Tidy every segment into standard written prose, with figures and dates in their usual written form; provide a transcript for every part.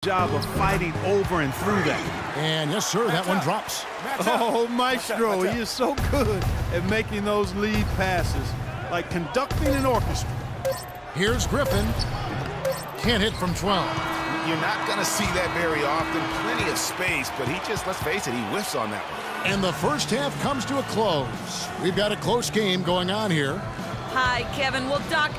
job of fighting over and through that. And yes, sir, that one drops. Oh, Maestro, he is so good at making those lead passes, like conducting an orchestra. Here's Griffin. Can't hit from 12. You're not going to see that very often. Plenty of space, but he just, let's face it, he whiffs on that one. And the first half comes to a close. We've got a close game going on here. Hi, Kevin. Well, Doc...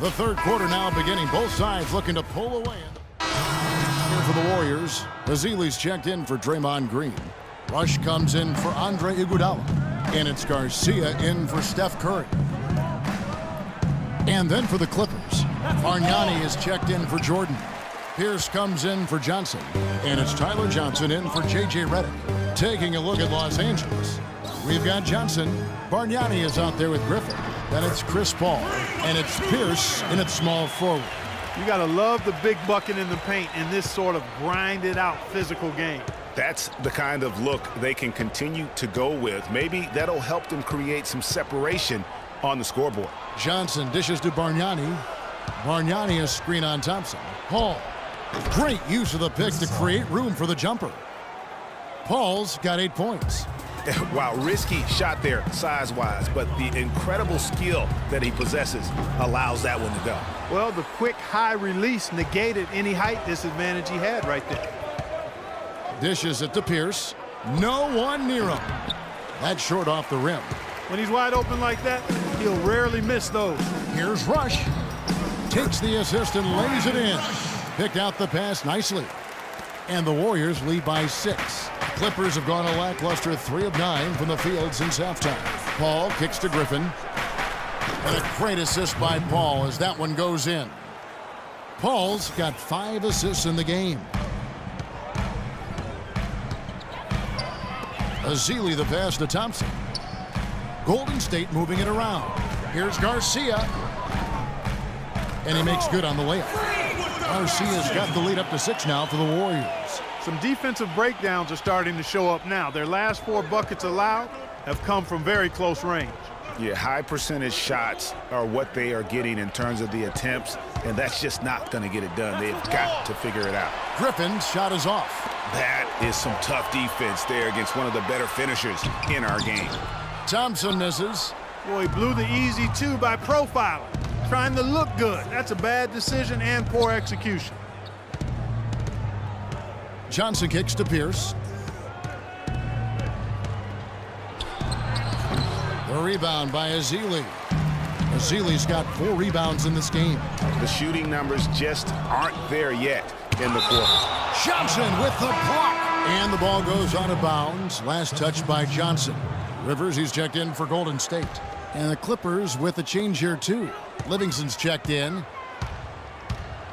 The third quarter now beginning. Both sides looking to pull away. Here for the Warriors, Ezeli's checked in for Draymond Green. Rush comes in for Andre Iguodala. And it's Garcia in for Steph Curry. And then for the Clippers, Bargnani is checked in for Jordan. Pierce comes in for Johnson. And it's Tyler Johnson in for J.J. Redick. Taking a look at Los Angeles, we've got Johnson. Bargnani is out there with Griffin. Then it's Chris Paul. And it's Pierce in its small forward. You got to love the big bucket in the paint in this sort of grinded-out physical game. That's the kind of look they can continue to go with. Maybe that'll help them create some separation on the scoreboard. Johnson dishes to Bargnani. Bargnani a screen on Thompson. Paul. Great use of the pick to create room for the jumper. Paul's got 8 points. Wow, risky shot there size-wise, but the incredible skill that he possesses allows that one to go. Well, the quick high release negated any height disadvantage he had right there. Dishes it to Pierce. No one near him. That's short off the rim. When he's wide open like that, he'll rarely miss those. Here's Rush. Takes the assist and lays it in. Picked out the pass nicely. And the Warriors lead by 6. Clippers have gone a lackluster 3 of 9 from the field since halftime. Paul kicks to Griffin. And a great assist by Paul as that one goes in. Paul's got 5 assists in the game. Ezeli the pass to Thompson. Golden State moving it around. Here's Garcia. And he makes good on the layup. Garcia's got the lead up to 6 now for the Warriors. Some defensive breakdowns are starting to show up now. Their last 4 buckets allowed have come from very close range. Yeah, high percentage shots are what they are getting in terms of the attempts, and that's just not going to get it done. They've got to figure it out. Griffin's shot is off. That is some tough defense there against one of the better finishers in our game. Thompson misses. Boy, he blew the easy 2 by profiling, trying to look good. That's a bad decision and poor execution. Johnson kicks to Pierce. The rebound by Ezeli. Ezeli's got 4 rebounds in this game. The shooting numbers just aren't there yet in the quarter. Johnson with the block. And the ball goes out of bounds. Last touch by Johnson. Rivers, he's checked in for Golden State. And the Clippers with a change here, too. Livingston's checked in.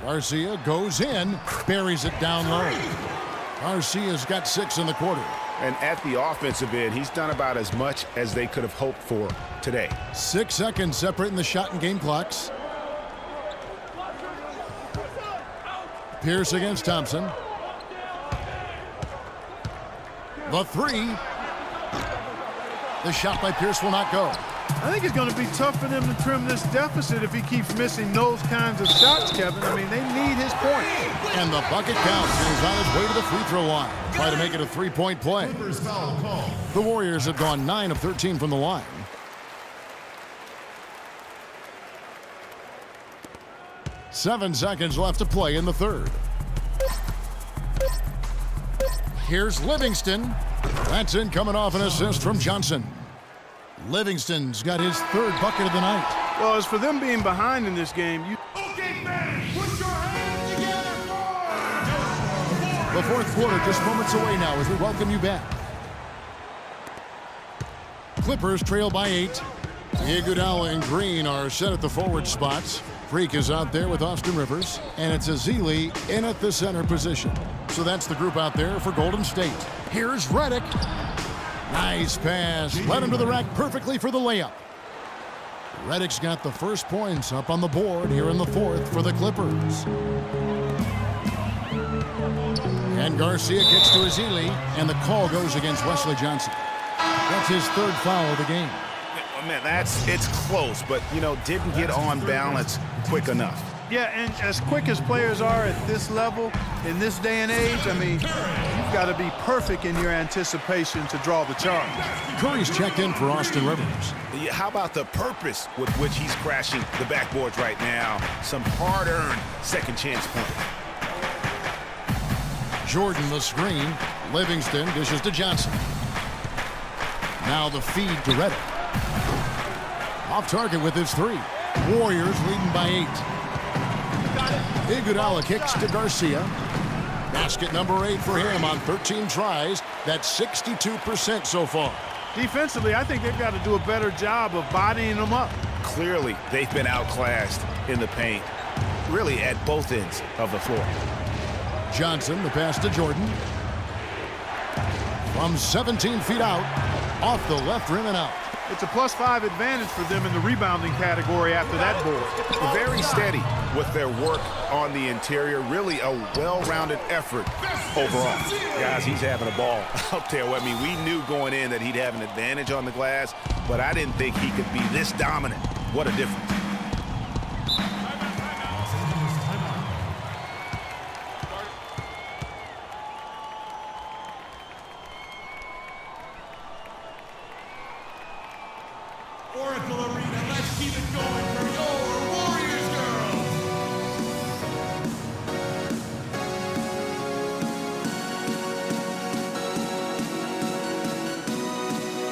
Garcia goes in, buries it down low. Garcia's got 6 in the quarter. And at the offensive end, he's done about as much as they could have hoped for today. 6 seconds separating the shot and game clocks. Pierce against Thompson. The 3. The shot by Pierce will not go. I think it's going to be tough for them to trim this deficit if he keeps missing those kinds of shots, Kevin. I mean, they need his point. And the bucket counts, and he's on his way to the free throw line. Try to make it a 3-point play. The Warriors have gone 9 of 13 from the line. Seven seconds left to play in the third. Here's Livingston. That's in, coming off an assist from Johnson. Livingston's got his 3rd bucket of the night. Well, as for them being behind in this game, Okay, man, put your hands together The 4th quarter just moments away now as we welcome you back. Clippers trail by 8. Iguodala and Green are set at the forward spots. Freak is out there with Austin Rivers, and it's Ezeli in at the center position. So that's the group out there for Golden State. Here's Redick. Nice pass. Led him to the rack perfectly for the layup. Redick's got the first points up on the board here in the fourth for the Clippers. And Garcia kicks to Ezeli, and the call goes against Wesley Johnson. That's his third foul of the game. Man, it's close, but, didn't get on balance quick enough. Yeah, and as quick as players are at this level, in this day and age, I mean, you've got to be perfect in your anticipation to draw the charge. Curry's checked in for Austin Rivers. Yeah, how about the purpose with which he's crashing the backboards right now? Some hard-earned second chance points. Jordan the screen. Livingston dishes to Johnson. Now the feed to Redick. Off target with his three. Warriors leading by 8. Iguodala kicks to Garcia. Basket number 8 for him on 13 tries. That's 62% so far. Defensively, I think they've got to do a better job of bodying them up. Clearly, they've been outclassed in the paint, really at both ends of the floor. Johnson, the pass to Jordan. From 17 feet out, off the left rim and out. It's a +5 advantage for them in the rebounding category after that board. Very steady with their work on the interior. Really a well-rounded effort overall. Guys, he's having a ball out there. I mean, we knew going in that he'd have an advantage on the glass, but I didn't think he could be this dominant. What a difference. Oracle Arena, let's keep it going for your Warriors girls.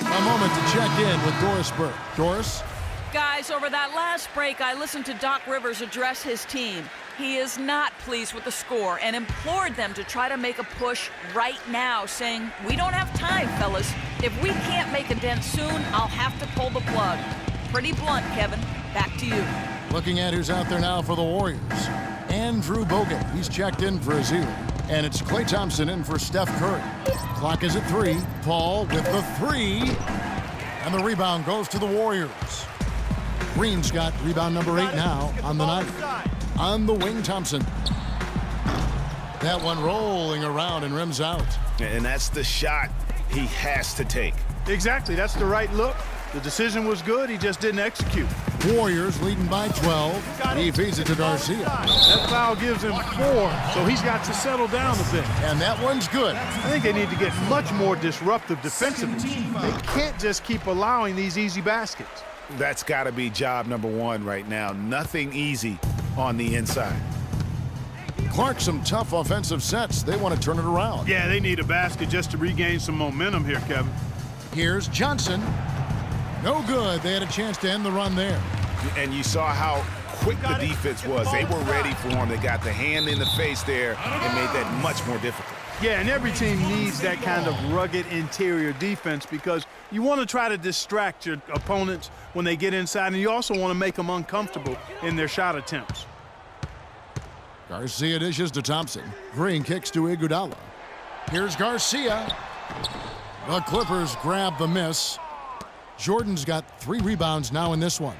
A moment to check in with Doris Burke. Doris? Guys, over that last break, I listened to Doc Rivers address his team. He is not pleased with the score and implored them to try to make a push right now, saying, "We don't have time, fellas. If we can't make a dent soon, I'll have to pull the plug." Pretty blunt, Kevin. Back to you. Looking at who's out there now for the Warriors. Andrew Bogut. He's checked in for Ezeli. And it's Klay Thompson in for Steph Curry. Clock is at 3. Paul with the 3. And the rebound goes to the Warriors. Green's got rebound number 8 now on the night. On the wing, Thompson. That one rolling around and rims out. And that's the shot he has to take. Exactly, that's the right look. The decision was good, he just didn't execute. Warriors leading by 12. He feeds it to Garcia. That foul gives him 4, so he's got to settle down a bit. And that one's good. I think they need to get much more disruptive defensively. They can't just keep allowing these easy baskets. That's got to be job number 1 right now. Nothing easy on the inside. Clark, some tough offensive sets. They want to turn it around. Yeah, they need a basket just to regain some momentum here, Kevin. Here's Johnson. No good. They had a chance to end the run there. And you saw how quick the defense was. They were ready for him. They got the hand in the face there and made that much more difficult. Yeah, and every team needs that kind of rugged interior defense because you want to try to distract your opponents when they get inside, and you also want to make them uncomfortable in their shot attempts. Garcia dishes to Thompson. Green kicks to Iguodala. Here's Garcia. The Clippers grab the miss. Jordan's got 3 rebounds now in this one.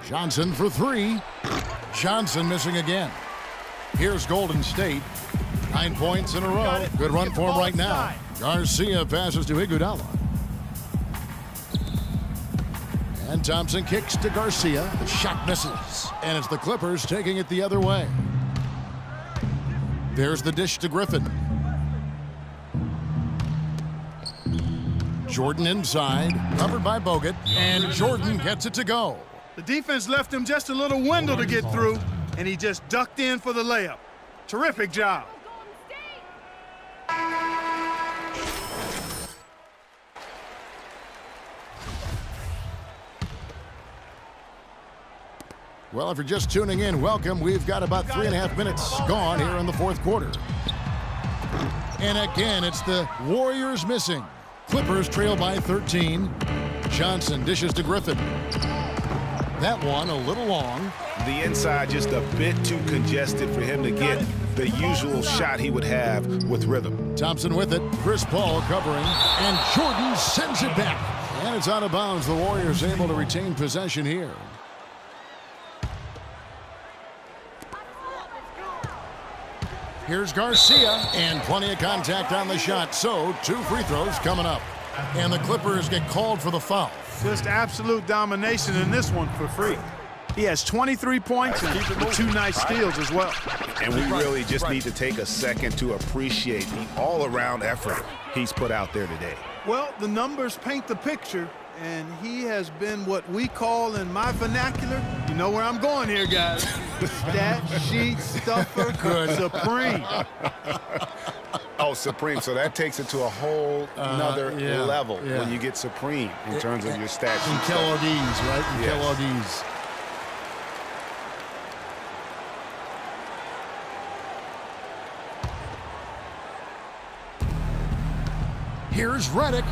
Johnson for 3. Johnson missing again. Here's Golden State. 9 points in a row. Good run for him right now. Garcia passes to Iguodala. And Thompson kicks to Garcia. The shot misses. And it's the Clippers taking it the other way. There's the dish to Griffin. Jordan inside, covered by Bogut, and Jordan gets it to go. The defense left him just a little window to get through, and he just ducked in for the layup. Terrific job. Well, if you're just tuning in, welcome. We've got about 3.5 minutes gone here in the fourth quarter. And again, it's the Warriors missing. Clippers trail by 13. Johnson dishes to Griffin. That one a little long. The inside just a bit too congested for him to get the usual shot he would have with rhythm. Thompson with it. Chris Paul covering. And Jordan sends it back. And it's out of bounds. The Warriors able to retain possession here. Here's Garcia, and plenty of contact on the shot. So, 2 free throws coming up. And the Clippers get called for the foul. Just absolute domination in this one for Freak. He has 23 points and 2 nice steals as well. And we really just need to take a second to appreciate the all-around effort he's put out there today. Well, the numbers paint the picture, and he has been what we call in my vernacular, you know where I'm going here, guys, stat sheet stuffer supreme. Oh, supreme. So that takes it to a whole another level when you get supreme in terms of your stat sheet. In KLODs, right? In KLODs. Here's Redick.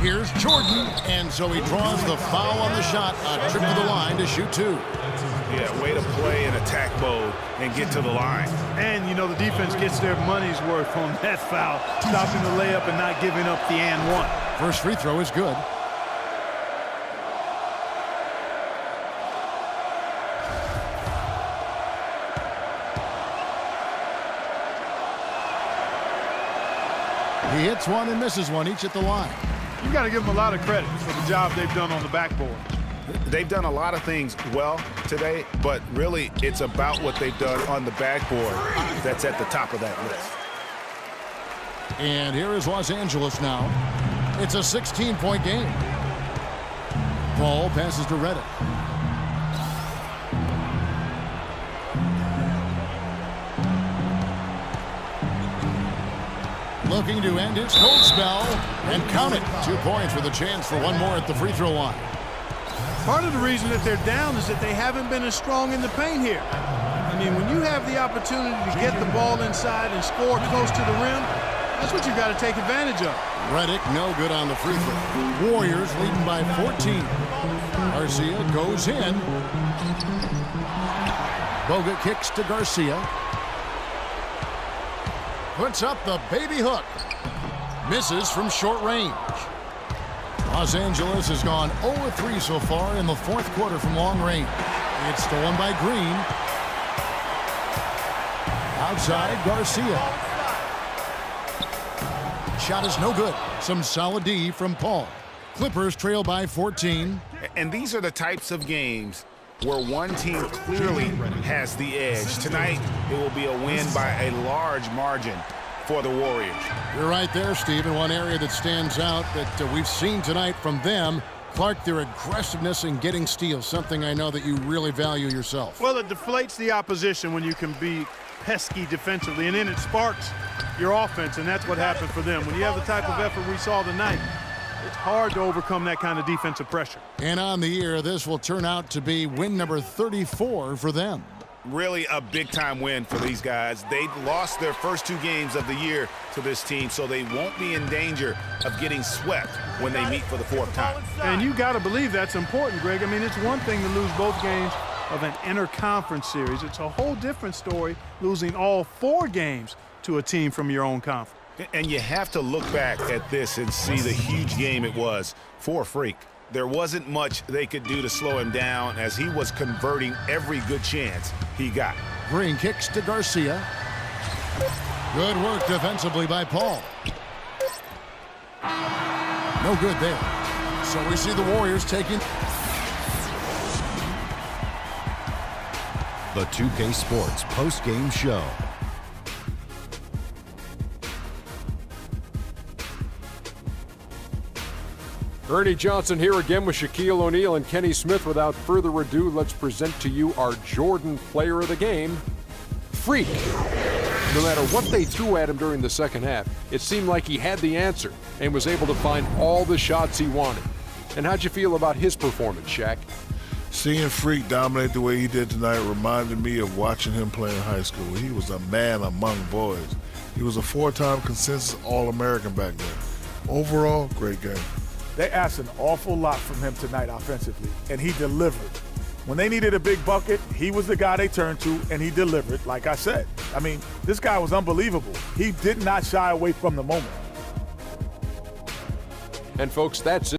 Here's Jordan. And so he draws the foul on the shot. A trip to the line to shoot 2. Yeah, way to play in attack mode and get to the line. And, you know, the defense gets their money's worth on that foul, stopping the layup and not giving up the and one. First free throw is good. He hits one and misses one, each at the line. You got to give them a lot of credit for the job they've done on the backboard. They've done a lot of things well today, but really it's about what they've done on the backboard that's at the top of that list. And here is Los Angeles now. It's a 16-point game. Paul passes to Redick. Looking to end his cold spell and count it. 2 points with a chance for one more at the free throw line. Part of the reason that they're down is that they haven't been as strong in the paint here. I mean, when you have the opportunity to get the ball inside and score close to the rim, that's what you've got to take advantage of. Redick no good on the free throw. Warriors leading by 14. Garcia goes in. Bogut kicks to Garcia. Puts up the baby hook. Misses from short range. Los Angeles has gone 0-3 so far in the 4th quarter from long range. It's stolen by Green. Outside, Garcia. Shot is no good. Some solid D from Paul. Clippers trail by 14. And these are the types of games where one team clearly has the edge. Tonight, it will be a win by a large margin for the Warriors. You're right there, Steve. And one area that stands out that we've seen tonight from them, Clark, their aggressiveness in getting steals, something I know that you really value yourself. Well, it deflates the opposition when you can be pesky defensively, and then it sparks your offense, and that's what happened for them. When you have the type of effort we saw tonight, it's hard to overcome that kind of defensive pressure. And on the year, this will turn out to be win number 34 for them. Really a big-time win for these guys. They lost their first 2 games of the year to this team, so they won't be in danger of getting swept when they meet for the 4th time. And you got to believe that's important, Greg. I mean, it's one thing to lose both games of an interconference series. It's a whole different story losing all 4 games to a team from your own conference. And you have to look back at this and see the huge game it was for Freak. There wasn't much they could do to slow him down as he was converting every good chance he got. Green kicks to Garcia. Good work defensively by Paul. No good there. So we see the Warriors taking The 2K Sports post-game show. Ernie Johnson here again with Shaquille O'Neal and Kenny Smith. Without further ado, let's present to you our Jordan Player of the Game, Freak. No matter what they threw at him during the second half, it seemed like he had the answer and was able to find all the shots he wanted. And how'd you feel about his performance, Shaq? Seeing Freak dominate the way he did tonight reminded me of watching him play in high school. He was a man among boys. He was a 4-time consensus All-American back then. Overall, great game. They asked an awful lot from him tonight offensively, and he delivered. When they needed a big bucket, he was the guy they turned to, and he delivered, like I said. I mean, this guy was unbelievable. He did not shy away from the moment. And folks, that's it.